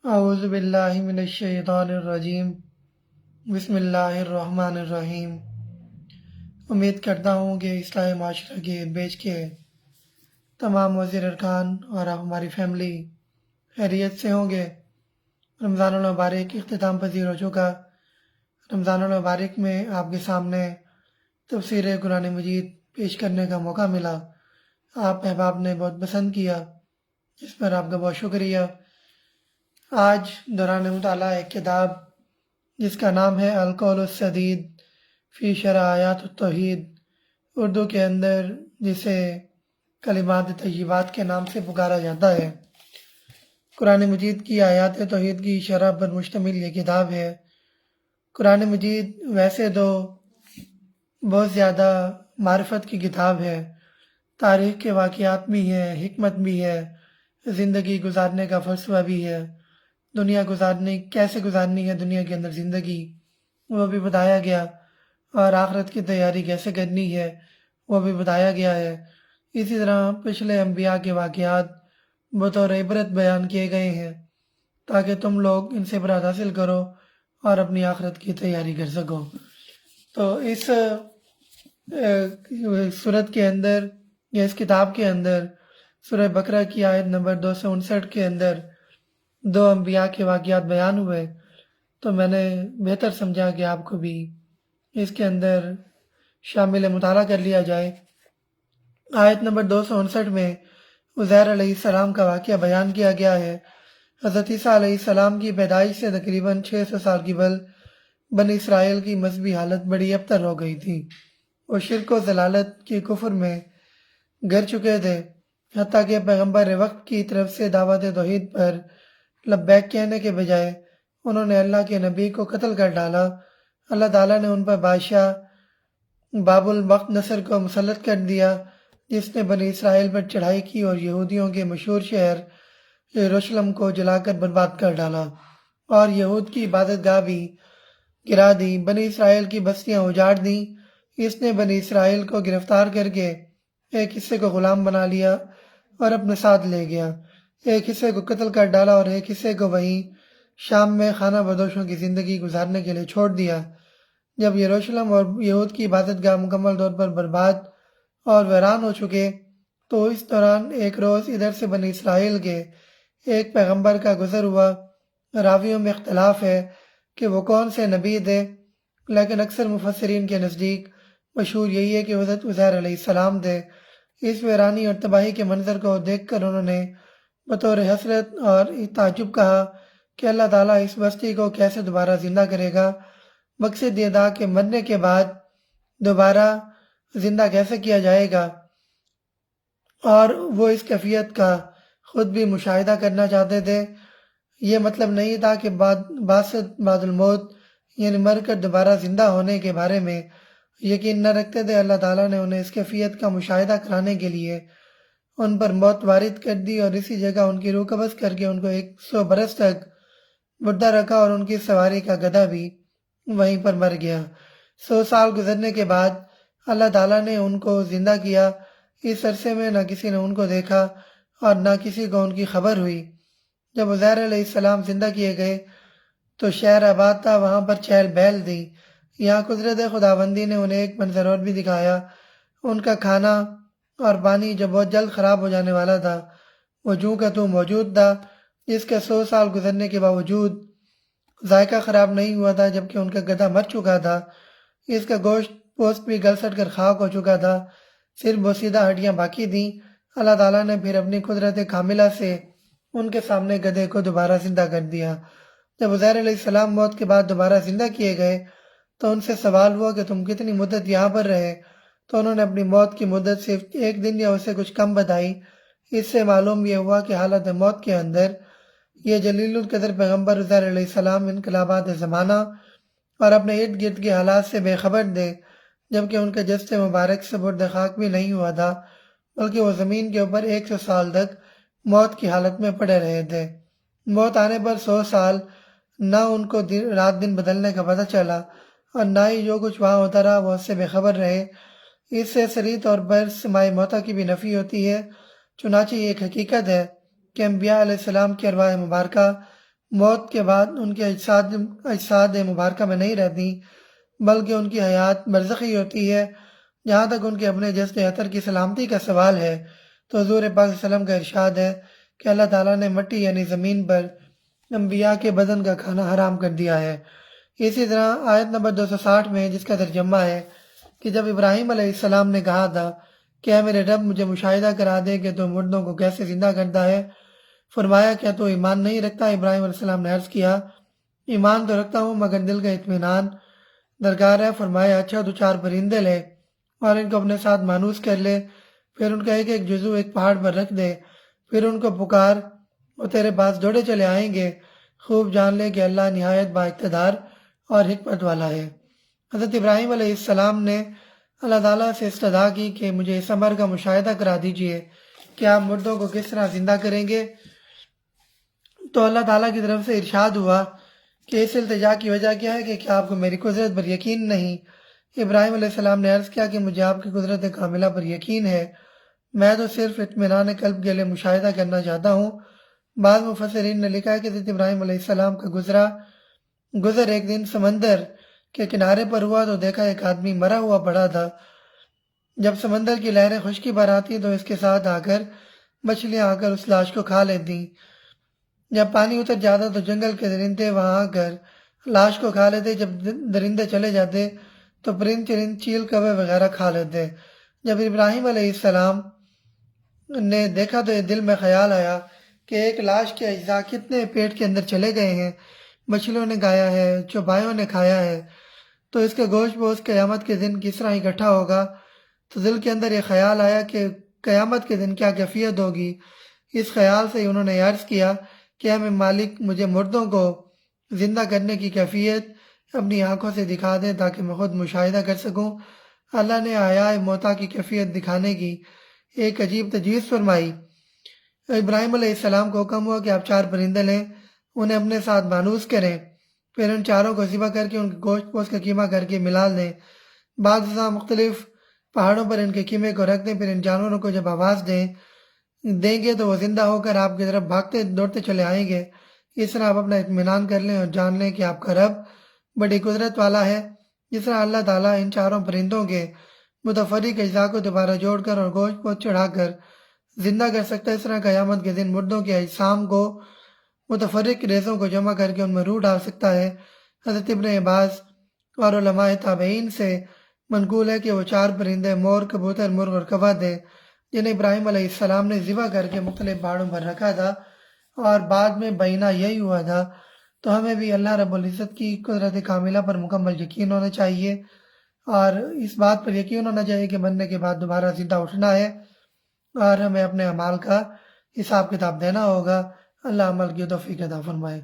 اعوذ باللہ من الشیطان الرجیم بسم اللہ الرحمن الرحیم۔ امید کرتا ہوں کہ اصلاح معاشرہ کے بیچ کے تمام وزیر ارکان اور آپ ہماری فیملی خیریت سے ہوں گے۔ رمضان المبارک اختتام پذیر ہو چکا۔ رمضان المبارک میں آپ کے سامنے تفسیر قرآن مجید پیش کرنے کا موقع ملا۔ آپ احباب نے بہت پسند کیا، اس پر آپ کا بہت شکریہ۔ آج دوران مطالعہ ایک کتاب جس کا نام ہے القول السدید فی شرح آیات التوحید، اردو کے اندر جسے کلمات طیبات کے نام سے پکارا جاتا ہے۔ قرآن مجید کی آیات توحید کی شرح پر مشتمل یہ کتاب ہے۔ قرآن مجید ویسے تو بہت زیادہ معرفت کی کتاب ہے، تاریخ کے واقعات بھی ہیں، حکمت بھی ہے، زندگی گزارنے کا فلسفہ بھی ہے، دنیا کیسے گزارنی ہے دنیا کے اندر زندگی وہ بھی بتایا گیا، اور آخرت کی تیاری کیسے کرنی ہے وہ بھی بتایا گیا ہے۔ اسی طرح پچھلے انبیاء کے واقعات بطور عبرت بیان کیے گئے ہیں تاکہ تم لوگ ان سے عبرت حاصل کرو اور اپنی آخرت کی تیاری کر سکو۔ تو اس سورت کے اندر یا اس کتاب کے اندر سورہ بقرہ کی آیت نمبر 259 کے اندر دو انبیاء کے واقعات بیان ہوئے، تو میں نے بہتر سمجھا کہ آپ کو بھی اس کے اندر شامل مطالعہ کر لیا جائے۔ آیت نمبر 259 میں عزیر علیہ السلام کا واقعہ بیان کیا گیا ہے۔ حضرت عیسیٰ علیہ السلام کی پیدائش سے تقریباً 600 سال قبل بنی اسرائیل کی مذہبی حالت بڑی ابتر ہو گئی تھی۔ وہ شرک و ضلالت کی کفر میں گر چکے تھے، حتیٰ کہ پیغمبر وقت کی طرف سے دعوت توحید پر لبیک کہنے کے بجائے انہوں نے اللہ کے نبی کو قتل کر ڈالا۔ اللہ تعالیٰ نے ان پر بادشاہ باب البخت نصر کو مسلط کر دیا، جس نے بنی اسرائیل پر چڑھائی کی اور یہودیوں کے مشہور شہر یروشلم کو جلا کر برباد کر ڈالا، اور یہود کی عبادت گاہ بھی گرا دی، بنی اسرائیل کی بستیاں اجاڑ دیں۔ اس نے بنی اسرائیل کو گرفتار کر کے ایک حصے کو غلام بنا لیا اور اپنے ساتھ لے گیا، ایک حصے کو قتل کر ڈالا اور ایک حصے کو وہیں شام میں خانہ بدوشوں کی زندگی گزارنے کے لیے چھوڑ دیا۔ جب یروشلم اور یہود کی عبادت گاہ مکمل طور پر برباد اور ویران ہو چکے تو اس دوران ایک روز ادھر سے بنی اسرائیل کے ایک پیغمبر کا گزر ہوا۔ راویوں میں اختلاف ہے کہ وہ کون سے نبی تھے، لیکن اکثر مفسرین کے نزدیک مشہور یہی ہے کہ حضرت عزیر علیہ السلام تھے۔ اس ویرانی اور تباہی کے منظر کو دیکھ کر انہوں نے بطور حسرت اور تعجب کہا کہ اللہ تعالیٰ اس بستی کو کیسے دوبارہ زندہ کرے گا۔ مقصد یہ تھا کہ مرنے کے بعد دوبارہ زندہ کیسے کیا جائے گا، اور وہ اس کیفیت کا خود بھی مشاہدہ کرنا چاہتے تھے۔ یہ مطلب نہیں تھا کہ بعثت بعد الموت یعنی مر کر دوبارہ زندہ ہونے کے بارے میں یقین نہ رکھتے تھے۔ اللہ تعالیٰ نے انہیں اس کیفیت کا مشاہدہ کرانے کے لیے ان پر موت وارد کر دی اور اسی جگہ ان کی روح قبض کر کے ان کو 100 برس تک مردہ رکھا، اور ان کی سواری کا گدھا بھی وہیں پر مر گیا۔ 100 سال گزرنے کے بعد اللہ تعالیٰ نے ان کو زندہ کیا۔ اس عرصے میں نہ کسی نے ان کو دیکھا اور نہ کسی کو ان کی خبر ہوئی۔ جب عزیر علیہ السلام زندہ کیے گئے تو شہر آباد تھا، وہاں پر چہل پہل تھی۔ یہاں قدرت خداوندی نے انہیں ایک منظر اور بھی دکھایا۔ ان کا کھانا اور پانی جو بہت جلد خراب ہو جانے والا تھا وہ جوں کا توں موجود تھا، جس کے 100 سال گزرنے کے باوجود ذائقہ خراب نہیں ہوا تھا، جبکہ ان کا گدھا مر چکا تھا۔ اس کا گوشت پوست بھی گل سڑ کر خاک ہو چکا تھا، صرف بوسیدہ ہڈیاں باقی تھیں۔ اللہ تعالیٰ نے پھر اپنی قدرت کاملہ سے ان کے سامنے گدھے کو دوبارہ زندہ کر دیا۔ جب عزیر علیہ السلام موت کے بعد دوبارہ زندہ کیے گئے تو ان سے سوال ہوا کہ تم کتنی مدت یہاں پر رہے، تو انہوں نے اپنی موت کی مدت صرف 1 دن یا اسے کچھ کم بتائی۔ اس سے معلوم یہ ہوا کہ حالت موت کے اندر یہ جلیل القدر پیغمبر عزیر علیہ السلام انقلابات زمانہ اور اپنے ارد گرد کے حالات سے بے خبر تھے، جبکہ ان کا جسد مبارک سپرد خاک بھی نہیں ہوا تھا، بلکہ وہ زمین کے اوپر 100 سال تک موت کی حالت میں پڑے رہے تھے۔ موت آنے پر 100 سال نہ ان کو رات دن بدلنے کا پتہ چلا اور نہ ہی جو کچھ وہاں ہوتا رہا وہ اس سے بے خبر رہے۔ اس سے صریح طور پر سماع موتیٰ کی بھی نفی ہوتی ہے۔ چنانچہ یہ ایک حقیقت ہے کہ انبیاء علیہ السلام کی ارواح مبارکہ موت کے بعد ان کے اجساد مبارکہ میں نہیں رہتی، بلکہ ان کی حیات برزخی ہوتی ہے۔ جہاں تک ان کے اپنے جسد اطہر کی سلامتی کا سوال ہے تو حضور پاک صلی اللہ علیہ وسلم کا ارشاد ہے کہ اللہ تعالیٰ نے مٹی یعنی زمین پر انبیاء کے بدن کا کھانا حرام کر دیا ہے۔ اسی طرح آیت نمبر 260 میں، جس کا ترجمہ ہے کہ جب ابراہیم علیہ السلام نے کہا تھا کہ اے میرے رب مجھے مشاہدہ کرا دے کہ تو مردوں کو کیسے زندہ کرتا ہے، فرمایا کیا تو ایمان نہیں رکھتا؟ ابراہیم علیہ السلام نے عرض کیا ایمان تو رکھتا ہوں مگر دل کا اطمینان درکار ہے۔ فرمایا اچھا تو 4 پرندے لے اور ان کو اپنے ساتھ مانوس کر لے، پھر ان کا ایک ایک جزو ایک پہاڑ پر رکھ دے، پھر ان کو پکار، وہ تیرے پاس دوڑے چلے آئیں گے۔ خوب جان لے کہ اللہ نہایت با اقتدار اور حکمت والا ہے۔ حضرت ابراہیم علیہ السلام نے اللہ تعالیٰ سے استدعا کی کہ مجھے اس امر کا مشاہدہ کرا دیجئے کہ آپ مردوں کو کس طرح زندہ کریں گے۔ تو اللہ تعالیٰ کی طرف سے ارشاد ہوا کہ اس التجا کی وجہ کیا ہے کہ کیا آپ کو میری قدرت پر یقین نہیں؟ ابراہیم علیہ السلام نے عرض کیا کہ مجھے آپ کی قدرت کاملہ پر یقین ہے، میں تو صرف اطمینان قلب کے لیے مشاہدہ کرنا چاہتا ہوں۔ بعض مفسرین نے لکھا ہے کہ حضرت ابراہیم علیہ السلام کا گزر ایک دن سمندر کے کنارے پر ہوا تو دیکھا ایک آدمی مرا ہوا پڑا تھا۔ جب سمندر کی لہریں خشکی پر آتی تو اس کے ساتھ آ کر مچھلیاں آ کر اس لاش کو کھا لیتی۔ جب پانی اتر جاتا تو جنگل کے درندے وہاں آ کر لاش کو کھا لیتے۔ جب درندے چلے جاتے تو پرند چرند چیل کوے وغیرہ کھا لیتے۔ جب ابراہیم علیہ السلام نے دیکھا تو دل میں خیال آیا کہ ایک لاش کے اجزاء کتنے پیٹ کے اندر چلے گئے ہیں، مچھلیوں نے کھایا ہے، چوپایوں نے کھایا ہے، تو اس کا گوشت بوشت قیامت کے دن کس طرح اکٹھا ہوگا۔ تو دل کے اندر یہ خیال آیا کہ قیامت کے دن کیا کیفیت ہوگی۔ اس خیال سے انہوں نے عرض کیا کہ اے مالک مجھے مردوں کو زندہ کرنے کی کیفیت اپنی آنکھوں سے دکھا دیں تاکہ میں خود مشاہدہ کر سکوں۔ اللہ نے احیاء موتا کی کیفیت دکھانے کی ایک عجیب تجویز فرمائی۔ ابراہیم علیہ السلام کو حکم ہوا کہ آپ 4 پرندے لیں، انہیں اپنے ساتھ مانوس کریں، پھر ان چاروں کو ذبح کر کے ان کے گوشت پوشت کا قیمہ کر کے ملا لیں۔ بعض مختلف پہاڑوں پر ان کے قیمے کو رکھ دیں، پھر ان جانوروں کو جب آواز دیں گے تو وہ زندہ ہو کر آپ کی طرف بھاگتے دوڑتے چلے آئیں گے۔ اس طرح آپ اپنا اطمینان کر لیں اور جان لیں کہ آپ کا رب بڑی قدرت والا ہے۔ جس طرح اللہ تعالیٰ ان 4 پرندوں کے متفرق اجزاء کو دوبارہ جوڑ کر اور گوشت پوشت چڑھا کر زندہ کر سکتا ہے، اس طرح قیامت کے دن مردوں کے اجسام کو متفرق ریزوں کو جمع کر کے ان میں روح ڈال سکتا ہے۔ حضرت ابن عباس اور علماء تابعین سے منقول ہے کہ وہ 4 پرندے مور، کبوتر، مرغ اور کوا تھے جنہیں ابراہیم علیہ السلام نے ذبح کر کے مختلف پہاڑوں پر رکھا تھا، اور بعد میں بینہ یہی ہوا تھا۔ تو ہمیں بھی اللہ رب العزت کی قدرت کاملہ پر مکمل یقین ہونا چاہیے، اور اس بات پر یقین ہونا چاہیے کہ مرنے کے بعد دوبارہ زندہ اٹھنا ہے، اور ہمیں اپنے اعمال کا حساب کتاب دینا ہوگا۔ اللہ عمل کی توفیق عطا فرمائے۔